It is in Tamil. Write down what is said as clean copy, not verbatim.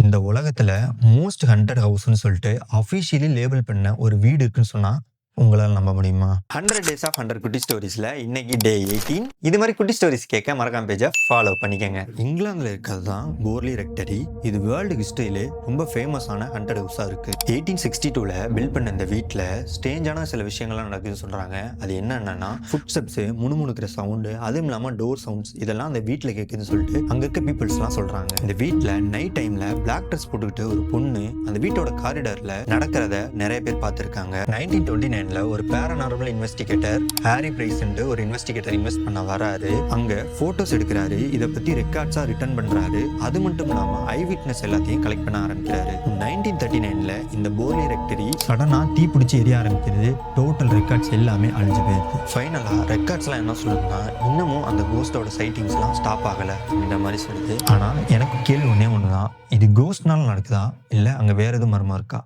இந்த உலகத்துல மோஸ்ட் ஹண்டட் ஹவுஸ்ன்னு சொல்லிட்டு அஃபிஷியலி லேபிள் பண்ண ஒரு வீடு இருக்குன்னு சொன்னா உங்களால் நம்ப முடியுமா? 100 டேஸ் ஆஃப் 100 குட்டி ஸ்டோரிஸ்ல இன்னைக்கு டே 18. இது மாதிரி குட்டி ஸ்டோரிஸ் கேட்க மறக்காம பேஜை ஃபாலோ பண்ணிக்கங்க. இங்கிலாந்துல இருக்கிறது தான் போர்லி ரெக்டரி. இது வேர்ல்டு ஹிஸ்டரியிலே ரொம்ப ஃபேமஸான ஹண்டட் ஹவுஸா இருக்கு. 1862ல பில்ட் பண்ண இந்த வீட்டில் ஸ்டேஞ்சான சில விஷயங்கள்லாம் நடக்குதுன்னு சொல்றாங்க. அது என்னன்னா ஃபுட் ஸ்டெப்ஸ், முணுமுணுக்கிற சவுண்டு, அதுவும் இல்லாம டோர் சவுண்ட்ஸ் இதெல்லாம் அந்த வீட்டில் கேட்குதுன்னு சொல்லிட்டு அங்க இருக்க பீப்புள்ஸ்லாம் சொல்றாங்க. இந்த வீட்டில் நைட் டைம்ல பிளாக் ட்ரெஸ் போட்டுக்கிட்டு ஒரு பொண்ணு அந்த வீட்டோட காரிடார்ல நடக்கிறத நிறைய பேர் பார்த்திருக்காங்க. 1929 ஒரு பேராநார்மல் இன்வெஸ்டிகேட்டர் ஹாரி பிரைஸ் ஒரு இன்வெஸ்டிகேட்டர் இன்வெஸ்ட் பண்ண வராரு. அங்க போட்டோஸ் எடுக்கிறாரு, இதை பத்தி ரெக்கார்ட்ஸா ரிட்டர்ன் பண்றாரு. அது மட்டும் இல்லாம ஐ விட்னஸ் எல்லாத்தையும் கலெக்ட் பண்ண ஆரம்பிக்கிறாரு. 1939ல இந்த போர்லி ரெக்டரி சடனா தீ பிடிச்சி எரிய ஆரம்பிக்கிறது. டோட்டல் ரெக்கார்ட்ஸ் எல்லாமே அழிஞ்சு போயிருக்கு. ஃபைனலா ரெக்கார்ட்ஸ் எல்லாம் என்ன சொல்லுதுன்னா, இன்னமும் அந்த கோஸ்டோட சைட்டிங்ஸ் எல்லாம் ஸ்டாப் ஆகல இந்த மாதிரி சொல்லுது. ஆனா எனக்கு கேள்வி ஒன்னே ஒண்ணுதான், இது கோஸ்ட்னால நடக்குதா இல்ல அங்க வேற எதுவும் மர்மம் இருக்கா?